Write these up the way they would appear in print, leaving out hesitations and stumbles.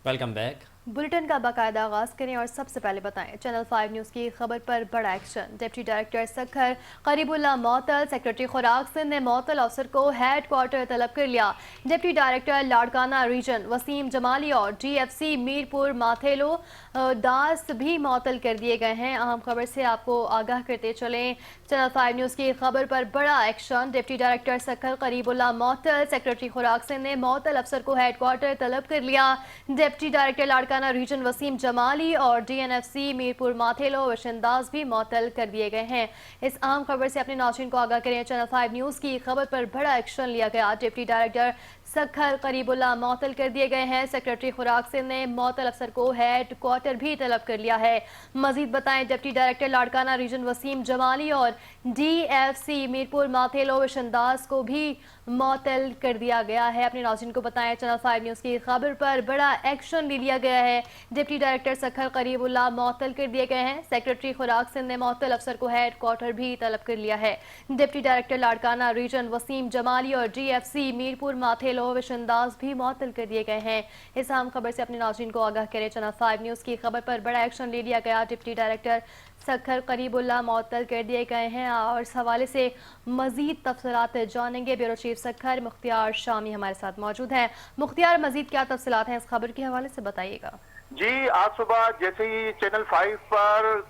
Welcome back. Bulletin का बाकायदा आगाज करें और सबसे पहले बताएं चैनल 5 न्यूज़ की खबर पर बड़ा action. Deputy director Sukkur Karibullah मौतल, सेक्रेटरी खुराक सिंध ने मौतल अफसर को हेड क्वार्टर तलब कर लिया। Deputy director Larkana region Waseem Jamali और GFC मीरपुर माथेलो दास भी मौतल कर दिए गए हैं। अहम खबर से आपको आगाह करते चलें। चैनल 5 न्यूज़ की खबर पर बड़ा action. Deputy director Sukkur Karibullah मौतल, सेक्रेटरी खुराक सिंध ने मौतल अफसर को हेड क्वार्टर तलब कर लिया। Deputy director Larkana region Waseem Jamali और DNFC मीरपुर माथेलो वशिंदास भी मअतल कर दिए गए हैं। इस अहम खबर से अपने नाज़रीन को आगाह करें। चैनल 5 न्यूज़ की खबर पर बड़ा एक्शन लिया गया। डिप्टी डायरेक्टर सखर करीबुल्ला मअतल कर दिए गए हैं। सेक्रेटरी खुराक सिंध ने मअतल अफसर को हेड क्वार्टर भी तलब कर लिया है। मजीद बताएं deputy director Larkana region Waseem Jamali और DFC मीरपुर माथेलो वशिंदास को भी मअतल कर दिया गया है। अपने नाज़रीन को बताएं चैनल 5 न्यूज़ की खबर पर बड़ा एक्शन ले लिया गया है। डिप्टी डायरेक्टर सखर करीबुल्ला मअतल कर दिए गए हैं। सेक्रेटरी खुराक सिंध ने मअतल अफसर को हेड क्वार्टर भी तलब कर लिया है। Deputy director Larkana region Waseem Jamali और DFC मीरपुर माथेलो वशिंदास भी मअतल कर दिए गए हैं। इस अहम खबर से अपने नाज़रीन को आगाह करें। चैनल 5 न्यूज़ की खबर पर बड़ा एक्शन ले लिया गया। डिप्टी डायरेक्टर सखर करीबुल्ला मअतल कर दिए गए हैं और इस हवाले से मजीद तफसीलात जानेंगे। ब्यूरो चीफ सखर मुख्तियार शामी हमारे साथ मौजूद हैं। मुख्तियार, मजीद क्या तफसीलात हैं इस खबर के हवाले से बताइएगा। जी, आज सुबह जैसे ही चैनल 5 पर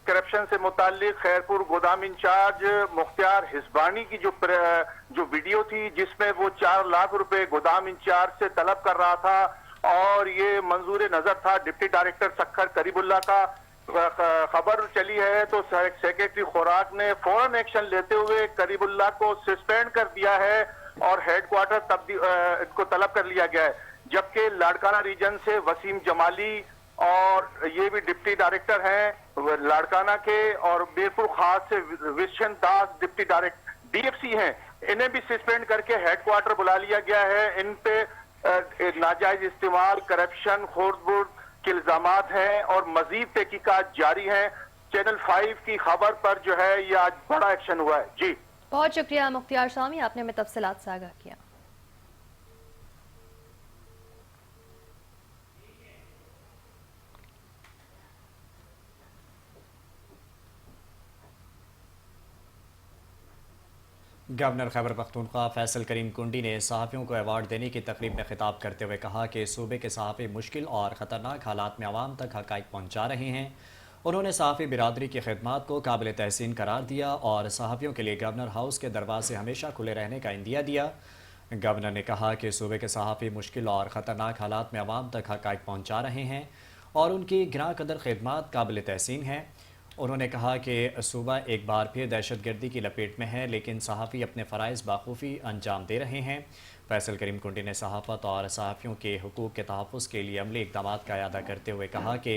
करप्शन से मुतालिक खैरपुर गोदाम इंचार्ज मुख्तियार हिस्बानी की जो वीडियो थी जिसमें वो 4 लाख रुपए गोदाम इंचार्ज से तलब कर रहा था और ये मंजूर नजर था डिप्टी डायरेक्टर सखर करीबुल्ला का, खबर चली है तो सेक्रेटरी खुराक ने फौरन एक्शन लेते हुए करीबुल्ला को सस्पेंड कर दिया है और हेडक्वार्टर इनको तलब कर लिया गया है। जबकि लाड़काना रीजन से वसीम जमाली और ये भी डिप्टी डायरेक्टर हैं लाड़काना के, और मीरपुर खास से विशन दास डिप्टी डायरेक्टर DFC हैं, इन्हें भी सस्पेंड करके हेडक्वार्टर बुला लिया गया है। इन पे नाजायज इस्तेमाल, करप्शन, खोर्दबुर्द के इल्जामात हैं और मजीद तहकीकात जारी हैं। चैनल 5 की खबर पर जो है ये आज बड़ा एक्शन हुआ है। जी, बहुत शुक्रिया मुख्तियार शामी, आपने हमें तफसीलात से आगाह किया। गवर्नर खैबर पख्तूनख्वा फैसल करीम कुंडी ने सहाफ़ियों को अवार्ड देने की तकरीब में खिताब करते हुए कहा कि सूबे के सहाफ़ी मुश्किल और ख़तरनाक हालात में आवाम तक हक़ाइक़ पहुँचा रहे हैं। उन्होंने सहाफ़ी बिरादरी की खिदमत को काबिल तहसीन करार दिया और सहाफ़ियों के लिए गवर्नर हाउस के दरवाजे हमेशा खुले रहने का इंदिया दिया। गवर्नर ने कहा कि सूबे के सहाफ़ी मुश्किल और ख़तरनाक हालात में आवाम तक हक़ाइक़ पहुँचा रहे हैं और उनकी गिरां कदर खिदमत काबिल तहसीन है। उन्होंने कहा कि सूबा एक बार फिर दहशतगर्दी की लपेट में है, लेकिन सहाफ़ी अपने फ़राइज़ बाखूबी अंजाम दे रहे हैं। फैसल करीम कुंडी ने सहाफ़त और सहाफ़ियों के हुकूक़ के तहफ़्फ़ुज़ के लिए अमली इक़दाम का इआदा करते हुए कहा कि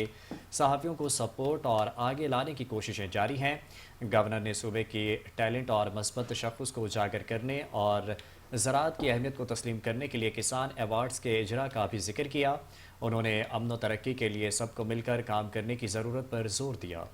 सहाफ़ियों को सपोर्ट और आगे लाने की कोशिशें जारी हैं। गवर्नर ने सूबे की टैलेंट और मस्बत शख़्स को उजागर करने और ज़राअत की अहमियत को तस्लीम करने के लिए किसान अवार्ड्स के इजरा का भी जिक्र किया। उन्होंने अमन व तरक्की के लिए सबको मिलकर काम करने की ज़रूरत पर जोर दिया।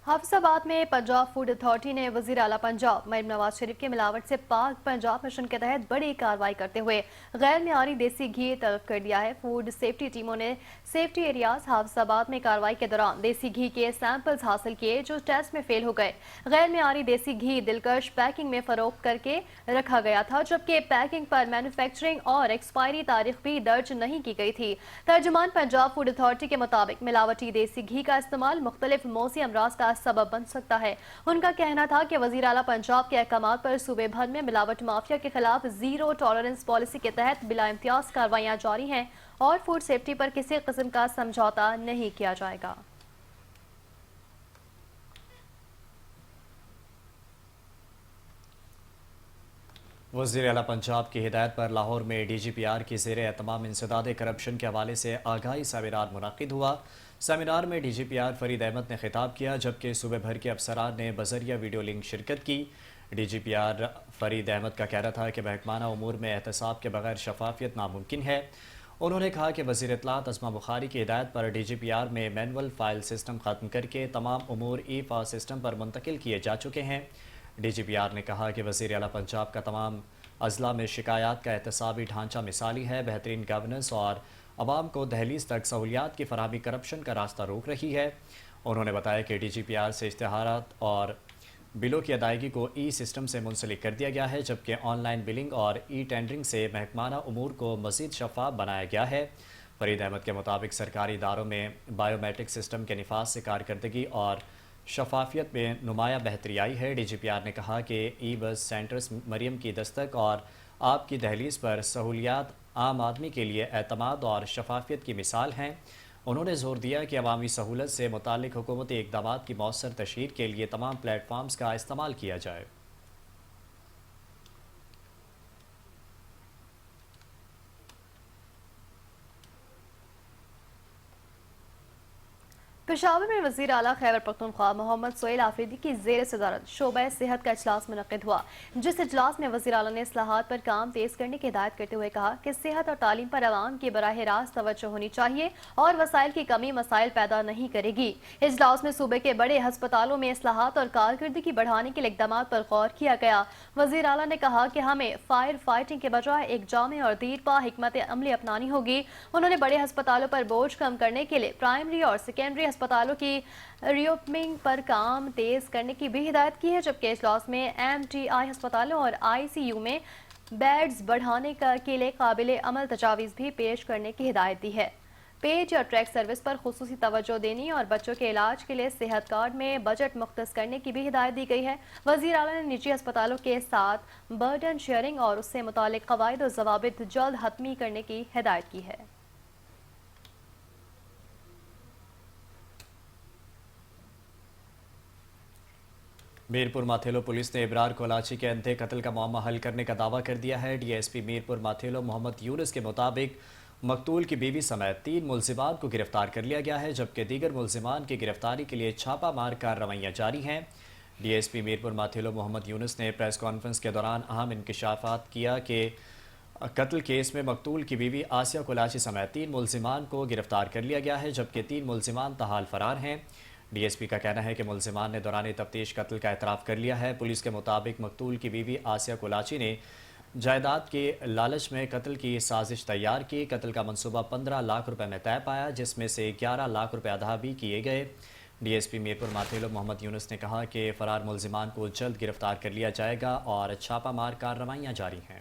हाफिजाबाद में पंजाब फूड अथॉरिटी ने वज़ीर आला पंजाब मरीम नवाज शरीफ के मिलावट से पाक पंजाब मिशन के तहत बड़ी कार्रवाई करते हुए गैर मियारी देसी घी तलब कर दिया है। फूड सेफ्टी टीमों ने सेफ्टी एरियाज हाफिजाबाद में कार्रवाई के दौरान देसी घी के सैंपल्स हासिल किए जो टेस्ट में फेल हो गए। गैर मियारी देसी घी दिलकश पैकिंग में फरोख्त करके रखा गया था, जबकि पैकिंग पर मैन्युफैक्चरिंग और एक्सपायरी तारीख भी दर्ज नहीं की गई थी। तर्जुमान पंजाब फूड अथॉरिटी के मुताबिक मिलावटी देसी घी का इस्तेमाल मुख्तलिफ मौसी अमराज का सबब बन सकता है। उनका कहना था कि वज़ीर आला पंजाब के अहकाम पर सूबे भर में मिलावट माफिया के खिलाफ जीरो टॉलरेंस पॉलिसी के तहत बिला इम्तियाज कार्रवाइयां जारी हैं और फूड सेफ्टी पर किसी किस्म का समझौता नहीं किया जाएगा। वज़ीर आला पंजाब की हिदायत पर लाहौर में DGPR की ज़ेर एहतमाम इंसदाद करप्शन के हवाले से आगाही सेमिनार मुनक़िद हुआ। सेमिनार में DGPR फरीद अहमद ने खिताब किया, जबकि सूबे भर के अफसरान ने बज़रिया वीडियो लिंक शिरकत की। DGPR फरीद अहमद का कहना था कि महकमाना उमूर में एहतसाब के बगैर शफाफियत नामुमकिन है। उन्होंने कहा कि वज़ीर इत्तलात अस्मा बुखारी की हिदायत पर DGPR में मैनुअल फ़ाइल सिस्टम ख़त्म करके तमाम उमूर ई-फ़ा सिस्टम पर मुंतकिल किए जा चुके हैं। DGPR نے کہا کہ وزیر اعلیٰ پنجاب کا تمام اضلاع میں شکایات کا احتسابی ڈھانچہ مثالی ہے، بہترین گورننس اور عوام کو دہلیز تک سہولیات کی فراہمی کرپشن کا راستہ روک رہی ہے۔ انہوں نے بتایا کہ DGPR سے اشتہارات اور بلوں کی ادائیگی کو سسٹم سے منسلک کر دیا گیا ہے، جبکہ آن لائن بلنگ اور ٹینڈرنگ سے محکمانہ امور کو مزید شفاف بنایا گیا ہے۔ فرید احمد کے مطابق سرکاری اداروں میں بائیو میٹرک سسٹم کے نفاذ سے کارکردگی اور شفافیت میں نمایاں بہتری آئی ہے۔ DGPR نے کہا کہ بس سینٹرز مریم کی دستک اور آپ کی دہلیز پر سہولیات عام آدمی کے لیے اعتماد اور شفافیت کی مثال ہیں۔ انہوں نے زور دیا کہ عوامی سہولت سے متعلق حکومتی اقدامات کی مؤثر تشہیر کے لیے تمام پلیٹ فارمز کا استعمال کیا جائے۔ پشاور میں وزیر اعلیٰ خیبر پختونخوا محمد سہیل آفریدی کی زیر صدارت شعبہ صحت کا اجلاس منعقد ہوا، جس اجلاس میں وزیر اعلیٰ نے اصلاحات پر کام تیز کرنے کی ہدایت کرتے ہوئے کہا کہ صحت اور تعلیم پر عوام کی براہ راست توجہ ہونی چاہیے اور وسائل کی کمی مسائل پیدا نہیں کرے گی۔ اجلاس میں صوبے کے بڑے ہسپتالوں میں اصلاحات اور کارکردگی بڑھانے کے لیے اقدامات پر غور کیا گیا۔ وزیر اعلیٰ نے کہا کہ ہمیں فائر فائٹنگ کے بجائے ایک جامع اور دیرپا حکمت عملی اپنانی ہوگی۔ انہوں نے بڑے ہسپتالوں پر بوجھ کم کرنے کے لیے پرائمری اور سیکنڈری ہسپتالوں کی ریوپننگ پر کام تیز کرنے کی بھی ہدایت کی ہے، جبکہ اجلاس میں MTI ہسپتالوں اور ICU میں بیڈز بڑھانے کے لیے قابل عمل تجاویز بھی پیش کرنے کی ہدایت دی ہے۔ پیج یا ٹریک سروس پر خصوصی توجہ دینی اور بچوں کے علاج کے لیے صحت کارڈ میں بجٹ مختص کرنے کی بھی ہدایت دی گئی ہے۔ وزیر اعلیٰ نے نجی ہسپتالوں کے ساتھ برڈن شیئرنگ اور اس سے متعلق قواعد و ضوابط جلد حتمی کرنے کی ہدایت کی ہے۔ میرپور ماتھیلو پولیس نے ابرار کولاچی کے اندھے قتل کا معمہ حل کرنے کا دعویٰ کر دیا ہے۔ DSP میرپور ماتھیلو محمد یونس کے مطابق مقتول کی بیوی سمیت 3 ملزمان کو گرفتار کر لیا گیا ہے، جبکہ دیگر ملزمان کی گرفتاری کے لیے چھاپہ مار کارروائیاں جاری ہیں۔ DSP میرپور ماتھیلو محمد یونس نے پریس کانفرنس کے دوران اہم انکشافات کیا کہ قتل کیس میں مقتول کی بیوی آسیہ کولاچی سمیت 3 ملزمان کو گرفتار کر لیا گیا ہے، جبکہ 3 ملزمان تاحال فرار ہیں۔ DSP کا کہنا ہے کہ ملزمان نے دوران تفتیش قتل کا اعتراف کر لیا ہے۔ پولیس کے مطابق مقتول کی بیوی آسیہ کولاچی نے جائیداد کے لالچ میں قتل کی سازش تیار کی۔ قتل کا منصوبہ 15 لاکھ روپے میں طے پایا، جس میں سے 11 لاکھ روپے ادا بھی کیے گئے۔ DSP میرپور ماتھیلو محمد یونس نے کہا کہ فرار ملزمان کو جلد گرفتار کر لیا جائے گا اور چھاپہ مار کارروائیاں جاری ہیں۔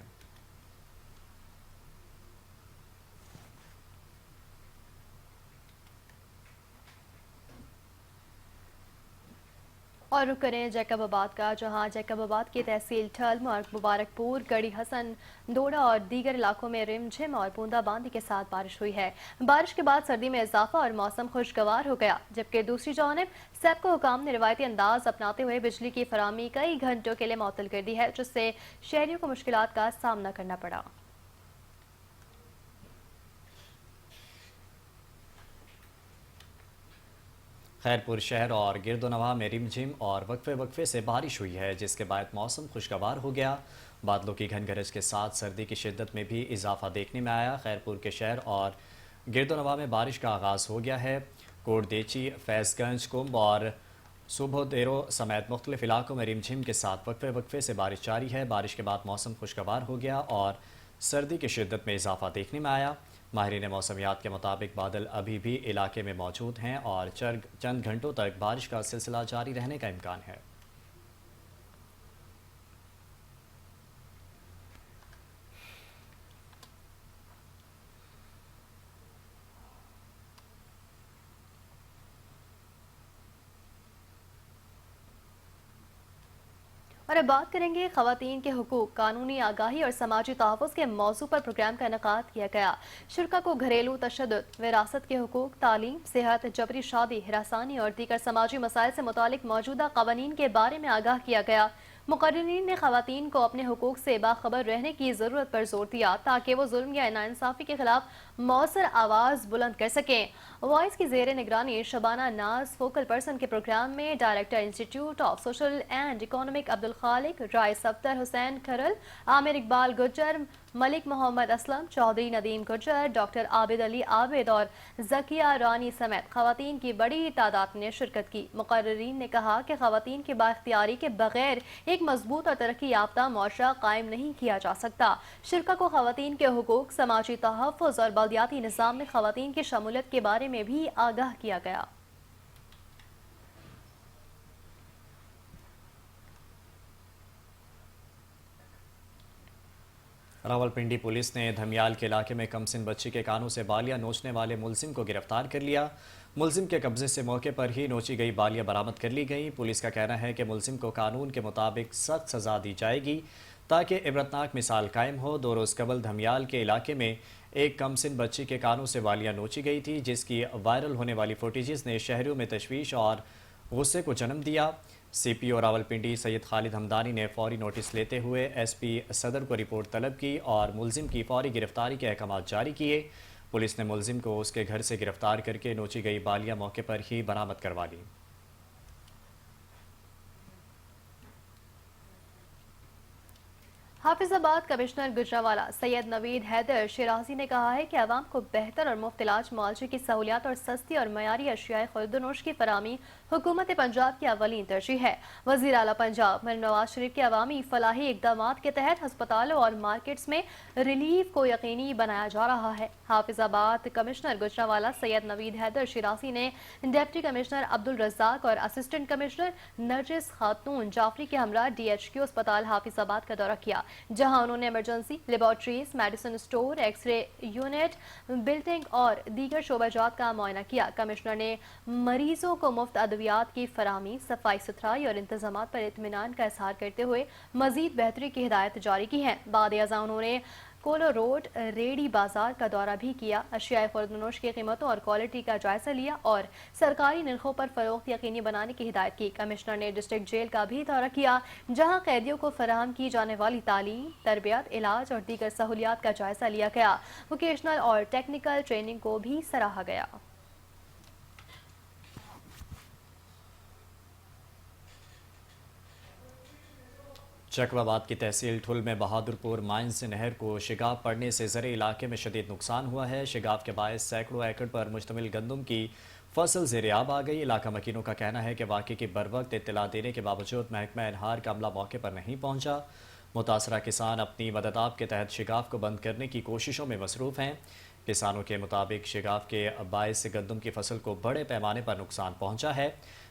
اور رخ کریں جیکب آباد کا، جہاں جیکب آباد کی تحصیل ٹھلم اور مبارکپور، گڑھی حسن، ڈوڈا اور دیگر علاقوں میں رم جھم اور بوندا باندی کے ساتھ بارش ہوئی ہے۔ بارش کے بعد سردی میں اضافہ اور موسم خوشگوار ہو گیا، جبکہ دوسری جانب سیپکو حکام نے روایتی انداز اپناتے ہوئے بجلی کی فراہمی کئی گھنٹوں کے لیے معطل کر دی ہے، جس سے شہریوں کو مشکلات کا سامنا کرنا پڑا۔ خیرپور شہر اور گرد و نواح میں رم جھم اور وقفے سے بارش ہوئی ہے، جس کے بعد موسم خوشگوار ہو گیا۔ بادلوں کی گھن گرج کے ساتھ سردی کی شدت میں بھی اضافہ دیکھنے میں آیا۔ خیرپور کے شہر اور گرد و نواح میں بارش کا آغاز ہو گیا ہے۔ کوٹ دیچی، فیض گنج، کمب اور صوبہ دیرو سمیت مختلف علاقوں میں رم جھم کے ساتھ وقفے سے بارش جاری ہے۔ بارش کے بعد موسم خوشگوار ہو گیا اور سردی کی شدت میں اضافہ دیکھنے میں آیا۔ ماہرین موسمیات کے مطابق بادل ابھی بھی علاقے میں موجود ہیں اور چند گھنٹوں تک بارش کا سلسلہ جاری رہنے کا امکان ہے۔ اور اب بات کریں گے خواتین کے حقوق، قانونی آگاہی اور سماجی تحفظ کے موضوع پر پروگرام کا انعقاد کیا گیا۔ شرکا کو گھریلو تشدد، وراثت کے حقوق، تعلیم، صحت، جبری شادی، ہراسانی اور دیگر سماجی مسائل سے متعلق موجودہ قوانین کے بارے میں آگاہ کیا گیا۔ مقررین نے خواتین کو اپنے حقوق سے باخبر رہنے کی ضرورت پر زور دیا تاکہ وہ ظلم یا ناانصافی کے خلاف مؤثر آواز بلند کر سکیں۔ وائس کی زیر نگرانی شبانہ ناز فوکل پرسن کے پروگرام میں director institute of social and economic Abdul Khaliq, Rais افطر حسین کھرل، عامر اقبال گجر، ملک محمد اسلم، چودھری ندیم گجر، ڈاکٹر عابد علی عابد اور ذکیہ رانی سمیت خواتین کی بڑی تعداد نے شرکت کی۔ مقررین نے کہا کہ خواتین کی بااختیاری کے بغیر ایک ایک مضبوط اور ترقی یافتہ معاشرہ قائم نہیں کیا جا سکتا۔ شرکا کو خواتین کے حقوق، سماجی تحفظ اور بلدیاتی نظام میں خواتین کی شمولیت کے بارے میں بھی آگاہ کیا گیا۔ راولپنڈی پولیس نے دھمیال کے علاقے میں کمسن بچی کے کانوں سے بالیاں نوچنے والے ملزم کو گرفتار کر لیا۔ ملزم کے قبضے سے موقع پر ہی نوچی گئی بالیاں برآمد کر لی گئیں۔ پولیس کا کہنا ہے کہ ملزم کو قانون کے مطابق سخت سزا دی جائے گی تاکہ عبرتناک مثال قائم ہو۔ 2 روز قبل دھمیال کے علاقے میں ایک کمسن بچی کے کانوں سے بالیاں نوچی گئی تھی، جس کی وائرل ہونے والی فوٹیجز نے شہریوں میں تشویش اور غصے کو جنم دیا۔ سی پی او راولپنڈی سید خالد ہمدانی نے فوری نوٹس لیتے ہوئے ایس پی صدر کو رپورٹ طلب کی اور ملزم کی فوری گرفتاری کے احکامات جاری کیے۔ پولیس نے ملزم کو اس کے گھر سے گرفتار کر کے نوچی گئی بالیاں موقع پر ہی برآمد کروا لی۔ حافظ آباد کمشنر گجرانوالہ سید نوید حیدر شیرازی نے کہا ہے کہ عوام کو بہتر اور مفت علاج معالجے کی سہولیات اور سستی اور معیاری اشیاء خورد و نوش کی فراہمی حکومت پنجاب کی اولین ترجیح ہے۔ وزیر اعلیٰ پنجاب مریم نواز شریف کے عوامی فلاحی اقدامات کے تحت ہسپتالوں اور مارکیٹس میں ریلیف کو یقینی بنایا جا رہا ہے۔ حافظ آباد کمشنر گجرانوالہ سید نوید حیدر شیرازی نے ڈپٹی کمشنر عبدالرزاق اور اسسٹنٹ کمشنر نرجس خاتون جعفری کے ہمراہ DHQ اسپتال حافظ آباد کا دورہ کیا، جہاں انہوں نے emergency, laboratories, medicine store, X ray unit, building اور دیگر شعبہ جات کا معائنہ کیا۔ کمشنر نے مریضوں کو مفت ادویات کی فراہمی، صفائی ستھرائی اور انتظامات پر اطمینان کا اظہار کرتے ہوئے مزید بہتری کی ہدایت جاری کی ہے۔ بعد ازاں انہوں نے کولو روڈ ریڑی بازار کا دورہ بھی کیا، اشیاء خورد و نوش کی قیمتوں اور کوالٹی کا جائزہ لیا اور سرکاری نرخوں پر فروخت یقینی بنانے کی ہدایت کی۔ کمشنر نے ڈسٹرکٹ جیل کا بھی دورہ کیا، جہاں قیدیوں کو فراہم کی جانے والی تعلیم، تربیت، علاج اور دیگر سہولیات کا جائزہ لیا گیا۔ ووکیشنل اور ٹیکنیکل ٹریننگ کو بھی سراہا گیا۔ چکوا آباد کی تحصیل ٹھل میں بہادر پور مائنز نہر کو شگاف پڑنے سے زرعی علاقے میں شدید نقصان ہوا ہے۔ شگاف کے باعث سینکڑوں ایکڑ پر مشتمل گندم کی فصل زیر آب آ گئی۔ علاقہ مکینوں کا کہنا ہے کہ واقعے کی بروقت اطلاع دینے کے باوجود محکمہ انہار کا عملہ موقع پر نہیں پہنچا۔ متاثرہ کسان اپنی مددآب کے تحت شگاف کو بند کرنے کی کوششوں میں مصروف ہیں۔ کسانوں کے مطابق شگاف کے باعث گندم کی فصل کو بڑے پیمانے پر نقصان پہنچا ہے،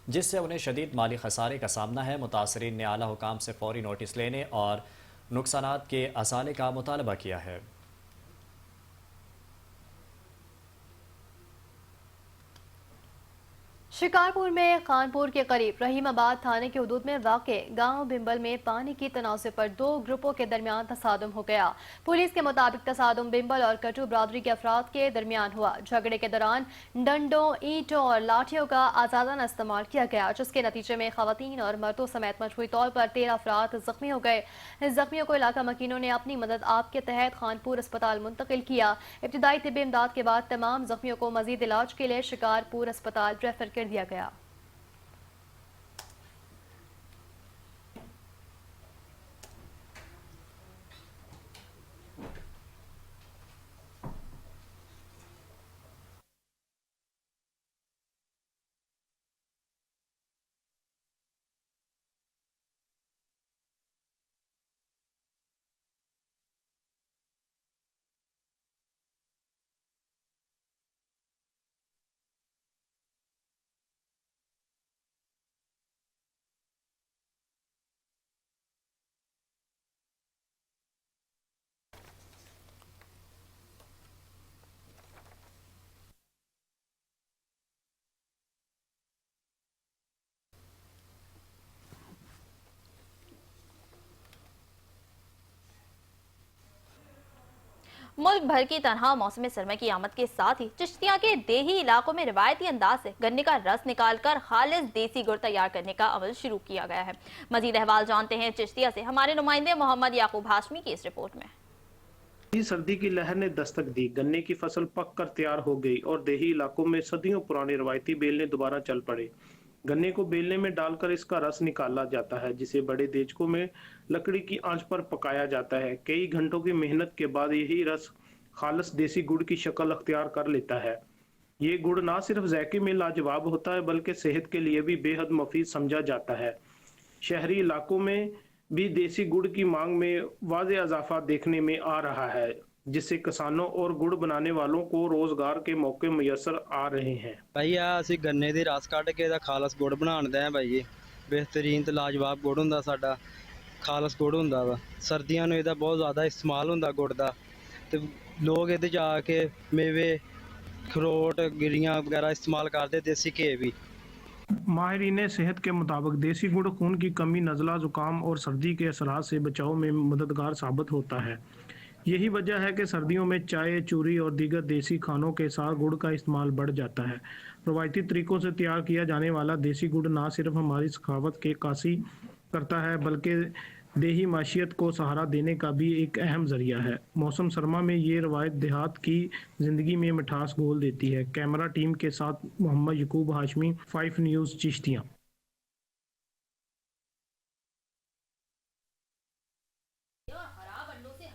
جس سے انہیں شدید مالی خسارے کا سامنا ہے۔ متاثرین نے اعلیٰ حکام سے فوری نوٹس لینے اور نقصانات کے ازالے کا مطالبہ کیا ہے۔ شکارپور میں خانپور کے قریب رحیم آباد تھانے کے حدود میں واقع گاؤں بمبل میں پانی کی تنازع پر 2 گروپوں کے درمیان تصادم ہو گیا۔ پولیس کے مطابق تصادم بمبل اور کٹو برادری کے افراد کے درمیان ہوا۔ جھگڑے کے دوران ڈنڈوں، اینٹوں اور لاٹھیوں کا آزادانہ استعمال کیا گیا، جس کے نتیجے میں خواتین اور مردوں سمیت مجموعی طور پر 13 افراد زخمی ہو گئے۔ زخمیوں کو علاقہ مکینوں نے اپنی مدد آپ کے تحت خانپور اسپتال منتقل کیا۔ ابتدائی طبی امداد کے بعد تمام زخمیوں کو مزید علاج کے لیے شکارپور اسپتال ریفر کر دیا گیا۔ ملک بھر کی تنہا موسم سرما کی آمد کے ساتھ ہی چشتیاں کے دیہی علاقوں میں روایتی انداز سے گنے کا رس نکال کر خالص دیسی گڑ تیار کرنے کا عمل شروع کیا گیا ہے۔ مزید احوال جانتے ہیں چشتیاں سے ہمارے نمائندے محمد یعقوب ہاشمی کی اس رپورٹ میں۔ سردی کی لہر نے دستک دی، گنے کی فصل پک کر تیار ہو گئی اور دیہی علاقوں میں صدیوں پرانے روایتی بیلنے دوبارہ چل پڑے۔ گنے کو بیلنے میں ڈال کر اس کا رس نکالا جاتا ہے، جسے بڑے دیچکوں میں لکڑی کی آنچ پر پکایا جاتا ہے۔ کئی گھنٹوں کی محنت کے بعد یہی رس خالص دیسی گڑ کی شکل اختیار کر لیتا ہے۔ یہ گڑ نہ صرف ذائقے میں لاجواب ہوتا ہے بلکہ صحت کے لیے بھی بے حد مفید سمجھا جاتا ہے۔ شہری علاقوں میں भी देसी गुड़ की मांग में वाज़ेह इजाफा देखने में आ रहा है, जिससे किसानों और गुड़ बनाने वालों को रोजगार के मौके मुयस्सर आ रहे हैं। ਭਾਈ ਆ ਅਸੀਂ ਗੰਨੇ ਦੀ ਰਸ ਕੱਢ ਕੇ ਇਹਦਾ ਖਾਲਸ ਗੁੜ ਬਣਾਉਂਦੇ ਆ ਭਾਈ। ਬਿਹਤਰੀਨ ਤੇ ਲਾਜਵਾਬ ਗੁੜ ਹੁੰਦਾ ਸਾਡਾ, ਖਾਲਸ ਗੁੜ ਹੁੰਦਾ ਵਾ। ਸਰਦੀਆਂ ਨੂੰ ਇਹਦਾ ਬਹੁਤ ਜ਼ਿਆਦਾ ਇਸਤੇਮਾਲ ਹੁੰਦਾ ਗੁੜ ਦਾ, ਤੇ ਲੋਕ ਇਹਦੇ 'ਚ ਆ ਕੇ ਮੇਵੇ, ਖਰੋਟ, ਗਿਰੀਆਂ ਵਗੈਰਾ इस्तेमाल करते, देसी घी भी। माहिरीन सेहत के मुताबिक देसी गुड़ खून की कमी, नज़ला, जुकाम और सर्दी के असरात से बचाव में मददगार साबित होता है। यही वजह है कि सर्दियों में चाय, चूरी और दीगर देसी खानों के साथ गुड़ का इस्तेमाल बढ़ जाता है। रवायती तरीकों से तैयार किया जाने वाला देसी गुड़ ना सिर्फ हमारी सखावत के कासी करता है, बल्कि देही माशियत को सहारा देने का भी एक अहम जरिया है। मौसम सरमा में ये रवायत देहात की जिंदगी में मिठास घोल देती है। कैमरा टीम के साथ मोहम्मद यकूब हाशमी, 5 न्यूज़ चिश्तियाँ।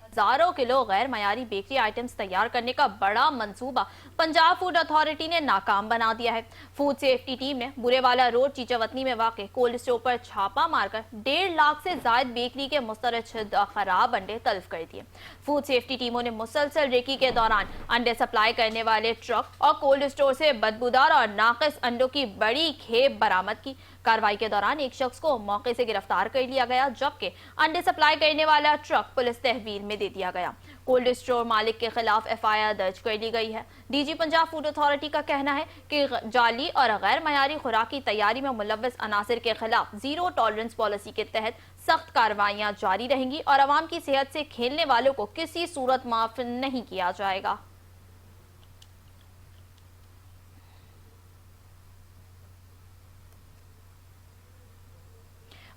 हजारों किलो गैर मयारी बेकरी आइटम्स तैयार करने का बड़ा मंसूबा पंजाब फूड अथॉरिटी ने नाकाम बना दिया है। फूड सेफ्टी टीम ने बुरेवाला रोड चीचावतनी में वाक़ कोल्ड स्टोर पर छापा मारकर 1.5 लाख से जायद बेकरी के मुस्तरद खराब अंडे तल्फ कर दिए। फूड सेफ्टी टीमों ने मुसलसल रेकी के दौरान अंडे सप्लाई करने वाले ट्रक और कोल्ड स्टोर से बदबूदार और नाकिस अंडों की बड़ी खेप बरामद की। कार्रवाई के दौरान एक शख्स को मौके से गिरफ्तार कर लिया गया, जबकि अंडे सप्लाई करने वाला ट्रक पुलिस तहवील में दे दिया गया। कोल्ड स्टोर मालिक के खिलाफ FIR दर्ज कर ली गई है। DG पंजाब फूड अथॉरिटी का कहना है कि जाली और गैर मयारी खुराक की तैयारी में मुलव्वस अनासिर के खिलाफ जीरो टॉलरेंस पॉलिसी के तहत सख्त कार्रवाइयां जारी रहेंगी और आवाम की सेहत से खेलने वालों को किसी सूरत माफ नहीं किया जाएगा।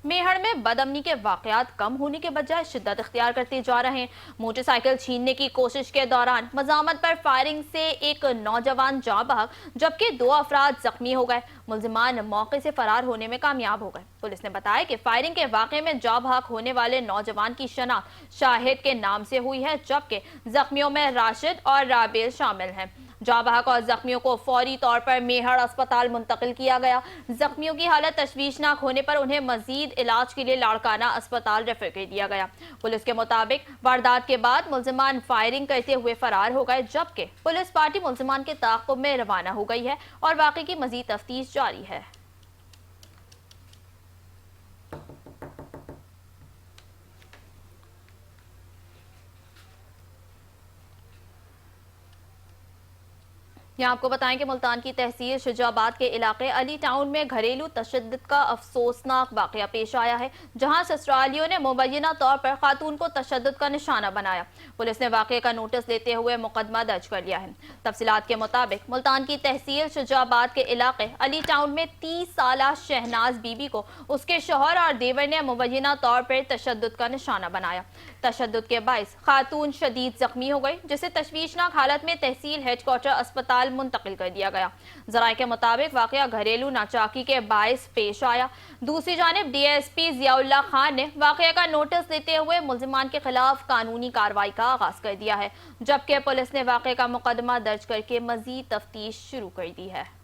मेहड़ में बदअमनी के वाकयात कम होने के बजाय शिद्दत इख्तियार करते जा रहे हैं। मोटरसाइकिल छीनने की कोशिश के दौरान मजामत पर फायरिंग से एक नौजवान जाँ बहक, जबकि 2 अफराद जख्मी हो गए। मुल्जिमान मौके से फरार होने में कामयाब हो गए। पुलिस ने बताया कि फायरिंग के वाक़े में जाँ बहक होने वाले नौजवान की शनाख्त शाहिद के नाम से हुई है, जबकि जख्मियों में राशिद और राबेल शामिल हैं। जाँ बहक और जख्मियों को फौरी तौर पर मेहड़ अस्पताल मुंतकिल किया गया। जख्मियों की हालत तशवीशनाक होने पर उन्हें मजीद इलाज के लिए लाड़काना अस्पताल रेफर कर दिया गया। पुलिस के मुताबिक वारदात के बाद मुल्जिमान फायरिंग करते हुए फरार हो गए, जबकि पुलिस पार्टी मुल्जिमान के ताक़ुब में रवाना हो गई है और वाक़े की मजीद तफ्तीश जारी है। यहाँ आपको बताएं कि मुल्तान की तहसील शुजाबाद के इलाके अली टाउन में घरेलू तशद्दुद का अफसोसनाक वाक़या पेश आया है, जहाँ ससुरालियों ने मुबैना तौर पर खातून को तशद्दुद का निशाना बनाया। पुलिस ने वाक़े का नोटिस लेते हुए मुकदमा दर्ज कर लिया है। तफसीलात के मुताबिक मुल्तान की तहसील शुजाबाद के इलाके अली टाउन में 30 साला शहनाज बीबी को उसके शौहर और देवर ने मुबैना तौर पर तशद्दुद का निशाना बनाया। तशद्दुद के बाइस खातून शदीद जख्मी हो गई, जिसे तशवीशनाक हालत में तहसील हेडक्वार्टर अस्पताल मुंतकिल कर दिया गया। जराये के मुताबिक वाकया घरेलू नाचाकी के बाइस पेश आया। दूसरी जानिब DSP जियाउल्लाह खान ने वाकया का नोटिस देते हुए मुल्जिमान के खिलाफ कानूनी कार्रवाई का आगाज कर दिया है, जबकि पुलिस ने वाकये का मुकदमा दर्ज करके मजीद तफ्तीश शुरू कर दी है।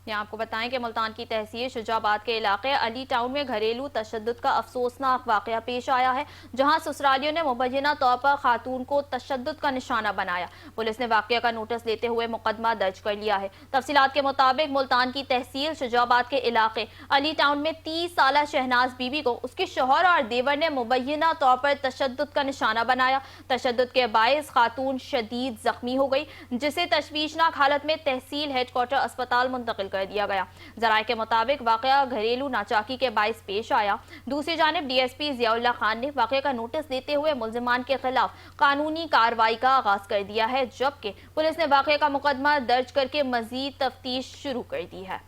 यहाँ आपको बताएं कि मुल्तान की तहसील शुजाबाद के इलाके अली टाउन में घरेलू तशद्दुद का अफसोसनाक वाक़या पेश आया है, जहाँ ससुरालियों ने मुबैना तौर पर खातून को तशद्दुद का निशाना बनाया। पुलिस ने वाक़या का नोटिस लेते हुए मुकदमा दर्ज कर लिया है। तफसीलात के मुताबिक मुल्तान की तहसील शुजाबाद के इलाके अली टाउन में 30 साला शहनाज बीबी को उसके शौहर और देवर ने मुबैना तौर पर तशद्दुद का निशाना बनाया। तशद्दुद के बाइस खातून शदीद जख्मी हो गई, जिसे तशवीशनाक हालत में तहसील हेडक्वार्टर अस्पताल मुंतकिल कर दिया गया। जराये के मुताबिक वाकया घरेलू नाचाकी के बाइस पेश आया। दूसरी जानिब DSP जियाउल्लाह खान ने वाकये का नोटिस देते हुए मुल्जिमान के खिलाफ कानूनी कार्रवाई का आगाज कर दिया है, जबकि पुलिस ने वाकये का मुकदमा दर्ज करके मजीद तफ्तीश शुरू कर दी है।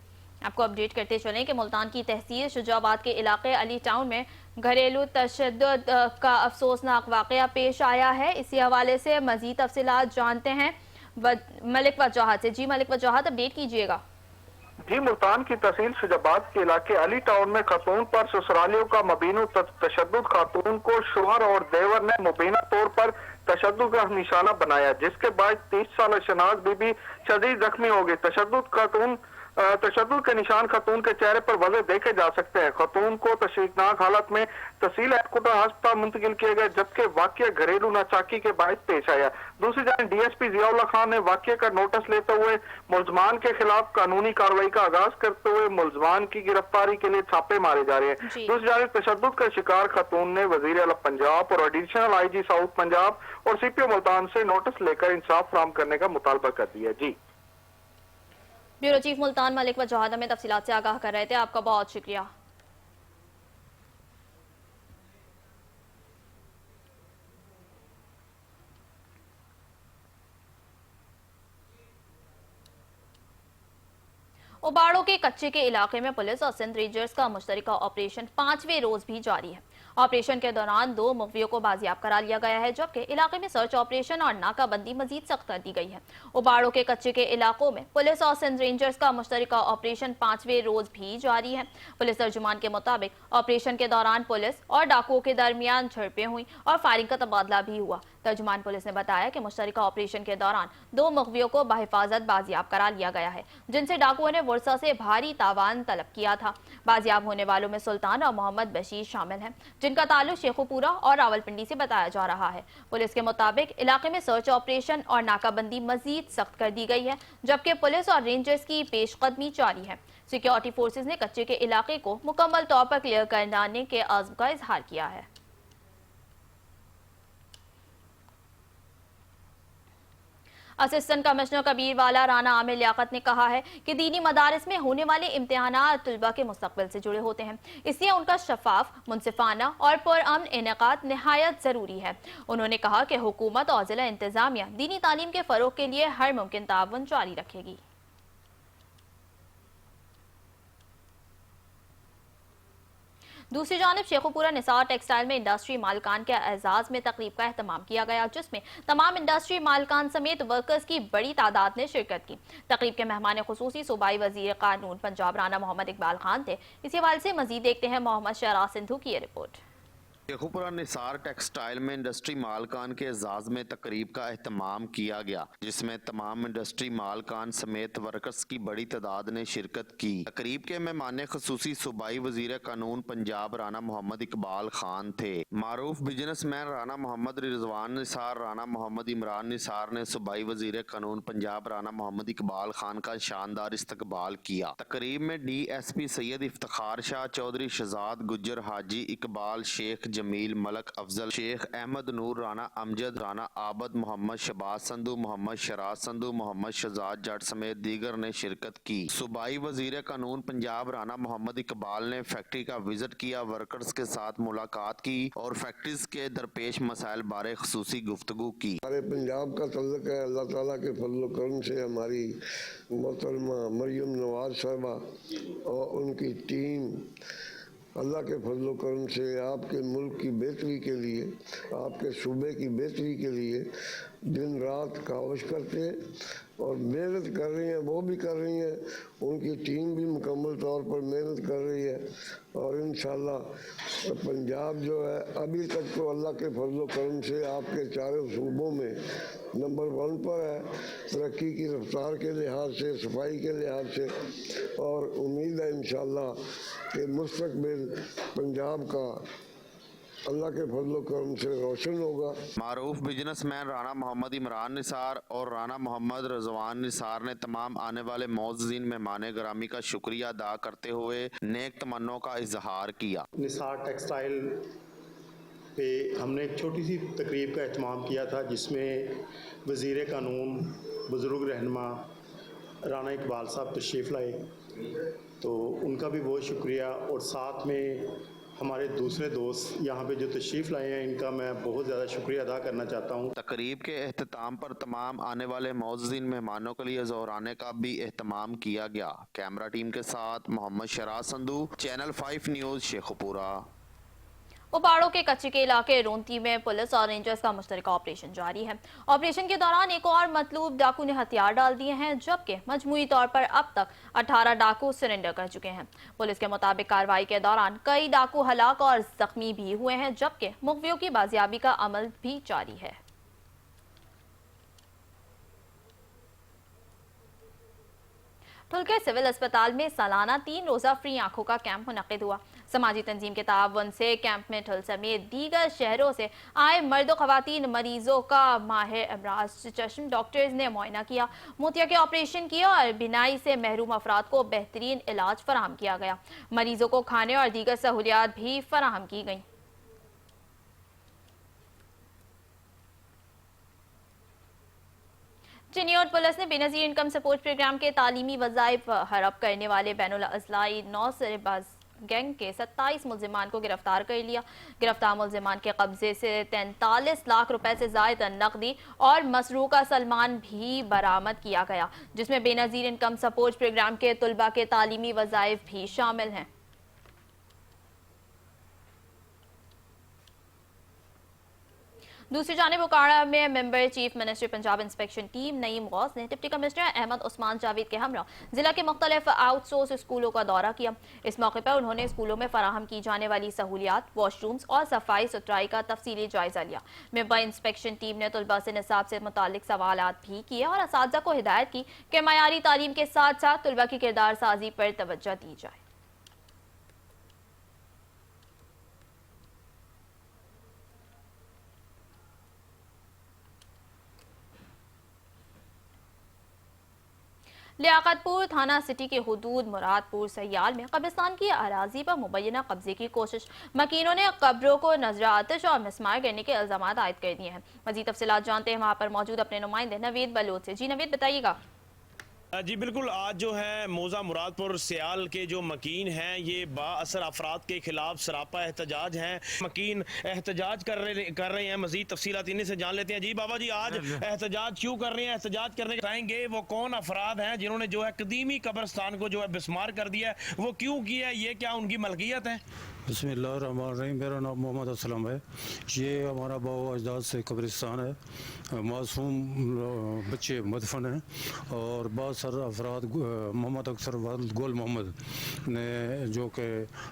आपको अपडेट करते चलें कि मुल्तान की तहसील शुजाबाद के इलाके अली टाउन में घरेलू तशद्दुद का अफसोसनाक वाकया पेश आया है। इसी हवाले से मजीद तफसीलात जानते हैं मलिक वजाहत से। जी मलिक वजाहत, अपडेट कीजिएगा। जी, मुल्तान की तहसील शुजाबाद के इलाके अली टाउन में खातून पर ससुरालियों का मुबैना तशद्दुद, खातून को शौहर और देवर ने मुबैना तौर पर तशद्दुद का निशाना बनाया, जिसके बाद 30 साल शहनाज बीबी शदीद जख्मी हो गई। तशद्दुद खातून तशद्दुद के निशान खतून के चेहरे पर वजह देखे जा सकते हैं। खतून को तशवीशनाक हालत में तहसील हेडक्वार्टर अस्पताल मुंतकिल किया गया, जबकि वाकया घरेलू नाचाकी के बायस पेश आया। दूसरी जानब डीएसपी जियाउल्लाह खान ने वाकये का नोटिस लेते हुए मुलजमान के खिलाफ कानूनी कार्रवाई का आगाज करते हुए मुलजमान की गिरफ्तारी के लिए छापे मारे जा रहे हैं। दूसरी जानब तशद्दुद का शिकार खतून ने वजीर आला पंजाब और एडिशनल आईजी साउथ पंजाब और सीपीओ मुल्तान से नोटिस लेकर इंसाफ फराहम करने का मुतालबा कर दिया। जी, ब्यूरो चीफ मुल्तान मलिक वजाहद में तफसीलात से आगाह कर रहे थे। आपका बहुत शुक्रिया। उबाड़ों के कच्चे के इलाके में पुलिस और सिंध रेंजर्स का मुश्तरका ऑपरेशन 5वें रोज भी जारी है। ऑपरेशन के दौरान 2 मुखबियों को बाजियाब करा लिया गया है, जबकि इलाके में सर्च ऑपरेशन और नाकाबंदी मजीद सख्त कर दी गई है। उबाड़ों के कच्चे के इलाकों में पुलिस और सिंध रेंजर्स का मुश्तरका ऑपरेशन 5वें रोज भी जारी है। पुलिस तर्जुमान के मुताबिक ऑपरेशन के दौरान पुलिस और डाकुओं के दरमियान झड़पें हुई और फायरिंग का तबादला भी हुआ। तर्जुमान पुलिस ने बताया कि मुश्तरका ऑपरेशन के दौरान 2 मुखबियों को बाहिफाजत बाजियाब करा लिया गया है, जिनसे डाकुओं ने वर्षा से भारी तावान तलब किया था। बाजियाब होने वालों में सुल्तान और मोहम्मद बशीर शामिल हैं, जिनका ताल्लुक शेखुपुरा और रावलपिंडी से बताया जा रहा है। पुलिस के मुताबिक इलाके में सर्च ऑपरेशन और नाकाबंदी मजीद सख्त कर दी गई है, जबकि पुलिस और रेंजर्स की पेशकदमी जारी है। सिक्योरिटी फोर्सेज ने कच्चे के इलाके को मुकम्मल तौर पर क्लियर करने के आज़म का इजहार किया है। असिस्टेंट कमिश्नर कबीर वाला राना आमिर लियाकत ने कहा है कि दीनी मदारिस में होने वाले इम्तिहानात तलबा के मुस्तकबिल से जुड़े होते हैं, इसलिए उनका शफाफ, मुनसिफाना और पुरअमन इनेकाद निहायत ज़रूरी है। उन्होंने कहा कि हुकूमत और ज़िला इंतज़ामिया दीनी तालीम के फ़रोग़ के लिए हर मुमकिन ताउन जारी रखेगी। दूसरी जानिब शेखुपुरा निसार टेक्सटाइल में इंडस्ट्री मालकान के एजाज में तकरीब का एहतमाम किया गया, जिसमें तमाम इंडस्ट्री मालकान समेत वर्कर्स की बड़ी तादाद ने शिरकत की। तकरीब के मेहमान खुसूसी सूबाई वजीर कानून पंजाब राना मोहम्मद इकबाल खान थे। इसी हवाले से मजीद देखते हैं मोहम्मद शहराज सिंधु की ये रिपोर्ट। शेखुपुरा निसार टेक्सटाइल में इंडस्ट्री मालकान के एजाज में तकरीब का एहतमाम किया गया, जिसमें तमाम इंडस्ट्री मालकान समेत वर्कर्स की बड़ी तादाद ने शिरकत की। तकरीब के मेहमान खुसूसी सूबाई वजीर कानून पंजाब राना मोहम्मद इकबाल खान थे। मारूफ बिजनेसमैन राना मोहम्मद रिजवान निसार राना मोहम्मद इमरान निसार ने सूबाई वजीर कानून पंजाब राना मोहम्मद इकबाल खान का शानदार इस्तकबाल किया। तकरीब में DSP सैयद इफ्तिखार शाह चौधरी, शहजाद गुज्जर, हाजी इकबाल शेख, जमील मलक, अफजल शेख, अहमद नूर राना, अमजद राना, आबद, मोहम्मद शबाज संधू, मोहम्मद शराज संधू, मोहम्मद शहजाद जट समेत दीगर ने शिरकत की। सूबाई वजीर कानून पंजाब राना मोहम्मद इकबाल ने फैक्ट्री का विजिट किया, वर्कर्स के साथ मुलाकात की और फैक्ट्रीज के दरपेश मसाइल बारे खुसूसी गुफ्तगू की। हमारे पंजाब का तल्लुक है अल्लाह ताला के फजल करम से हमारी मोहतरमा मरियम नवाज साहबा और उनकी टीम अल्लाह के फजल करम से आपके मुल्क की बेहतरी के लिए, आपके सूबे की बेहतरी के लिए दिन रात कावश करते हैं और मेहनत कर रही हैं। वो भी कर रही हैं, उनकी टीम भी मुकम्मल तौर पर मेहनत कर रही है और इंशाअल्लाह पंजाब जो है अभी तक तो अल्लाह के फजल करम से आपके चारों सूबों में नंबर 1 पर है, तरक्की की रफ्तार के लिहाज से, सफाई के लिहाज से, और उम्मीद है इंशाअल्लाह कि मुस्तकबिल पंजाब का अल्लाह के फजल करम से रोशन होगा। मारूफ बिजनेसमैन राना मोहम्मद इमरान निसार और राना मोहम्मद रजवान निसार ने तमाम आने वाले मौजूदीन मेहमान ग्रामी का शुक्रिया अदा करते हुए नेक तमन्नों का इजहार किया। निसार टेक्सटाइल पे हमने एक छोटी सी तकरीब का एहतमाम किया था, जिसमें वज़ीर कानून बुज़ुर्ग रहनुमा राना इकबाल साहब तशरीफ़ लाए, तो उनका भी बहुत शुक्रिया। और साथ में हमारे दूसरे दोस्त यहाँ पे जो तशरीफ़ लाए हैं, इनका मैं बहुत ज़्यादा शुक्रिया अदा करना चाहता हूँ। तकरीब के एहतमाम पर तमाम आने वाले मौजूदीन मेहमानों के लिए ज़ोराने का भी एहतमाम किया गया। कैमरा टीम के साथ मोहम्मद शराज संधू, चैनल 5 न्यूज़ शेखुपुरा। उबाड़ों के कच्चे के इलाके रोंती में पुलिस और रेंजर्स का मुश्तरका ऑपरेशन जारी है। ऑपरेशन के दौरान एक और मतलूब डाकू ने हथियार डाल दिए हैं, जबकि मजमूई तौर पर अब तक 18 डाकू सरेंडर कर चुके हैं। पुलिस के मुताबिक कार्रवाई के दौरान कई डाकू हलाक और जख्मी भी हुए हैं, जबकि मुखबियों की बाजियाबी का अमल भी जारी है। धुल के सिविल अस्पताल में सालाना 3 रोजा फ्री आंखों का कैंप मुनक्किद हुआ। समाजी तंजीम के तावन से कैंप में ठुल समेत दीगर शहरों से आए मर्द व खवातीन मरीजों का माहिर अमराज चश्म डॉक्टर्स ने मुआयना किया, मोतिया के ऑपरेशन किए और बिनाई से महरूम अफराद को बेहतरीन इलाज फराहम किया गया। मरीजों को खाने और दीगर सहूलियात भी फराहम की गई। चिन्योट पुलिस ने बेनजीर इनकम सपोर्ट प्रोग्राम के तालीमी वज़ाइफ हड़प करने वाले बैनुल अज़लाई 9 सरेबाज गैंग के 27 मुल्जिमान को गिरफ्तार कर लिया। गिरफ्तार मुल्जिमान के कब्जे से 43 लाख रुपए से ज़ायद नकदी और मसरूका सलमान भी बरामद किया गया, जिसमें बेनजीर इनकम सपोर्ट प्रोग्राम के तुलबा के तालीमी वज़ाइफ भी शामिल हैं। दूसरी जानिब उकाड़ा में member chief minister Punjab inspection team Naeem Ghaus ने डिप्टी कमिश्नर अहमद उस्मान जावेद के हमरा जिला के मुख्तलिफ आउटसोर्स स्कूलों का दौरा किया। इस मौके पर उन्होंने स्कूलों में फराहम की जाने वाली सहूलियात, वॉशरूम्स और सफाई सुथराई का तफसीली जायजा लिया। मेंबर इंस्पेक्शन टीम ने तुलबा से निसाब से मुतालिक सवालात भी किए और असातिज़ा को हिदायत की कि मयारी तालीम के साथ साथ तुलबा की किरदार साजी पर तवज्जो दी जाए। लियाकतपुर थाना सिटी के हुदूद मुरादपुर सयाल में कब्रिस्तान की अराजी पर मुबैना कब्जे की कोशिश। मकीनों ने कब्रों को नजर आतिश और मिसमार करने के इल्जाम आयद कर दिए हैं। मजीद तफसीलात जानते हैं वहाँ पर मौजूद अपने नुमाइंदे नवीद बलोच से। जी नवीद, बताइएगा। जी बिल्कुल, आज जो है मौजा मुरादपुर सियाल के जो मकीन हैं ये बाअसर अफराद के खिलाफ सरापा एहतजाज हैं। मकीन एहतजाज कर रहे हैं। मजीद तफसीलात इन्हीं से जान लेते हैं। जी बाबा जी, आज एहतजाज क्यों कर रहे हैं? एहतजाज करने बताएंगे वो कौन अफराद हैं जिन्होंने जो है कदीमी कब्रिस्तान को जो है बिस्मार कर दिया है, वो क्यों किया है, ये क्या उनकी मलकियत है? बिस्मिल्लाहिर्रहमानिर्रहीम। मेरा नाम मोहम्मद असलम है। ये हमारा बाबा अजदाद से कब्रिस्तान है। मासूम बच्चे मदफन हैं और बहुत सारे अफराद मोहम्मद अक्सर गोल मोहम्मद ने जो कि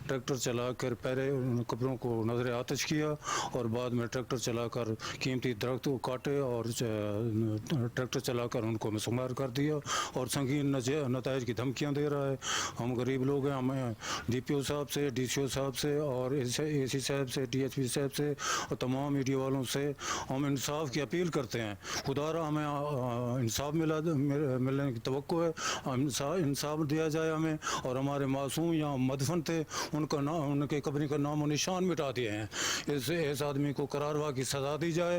ट्रैक्टर चलाकर पहले उन कब्रों को नजर आतिश किया और बाद में ट्रैक्टर चलाकर कीमती दरख्त को काटे और ट्रैक्टर चलाकर उनको मिसमार कर दिया और संगीन नताइज की धमकियाँ दे रहा है। हम गरीब लोग हैं, हमें DPO साहब से, DCO साहब से और AC साहब से, DSP साहब से और तमाम मीडिया वालों से हम इंसाफ की अपील करते हैं। खुदारा हमें इंसाफ मिलने की तवक्को है, इंसाफ दिया जाए हमें और हमारे मासूम या मदफन थे उनके कब्र का नाम और निशान मिटा दिए हैं। इस आदमी को करारवा की सजा दी जाए।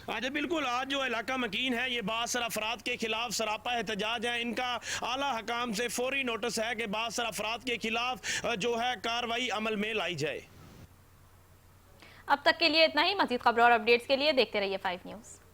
अच्छा बिल्कुल, आज जो इलाका मकीन है ये बासर अफराद के खिलाफ सरापा एहतजाज है। इनका आला हकाम से फौरी नोटिस है कि बासर अफराद के खिलाफ जो है कार्रवाई अमल में लाई जाए। अब तक के लिए इतना ही। मजीद खबरों और अपडेट्स के लिए देखते रहिए 5 न्यूज़।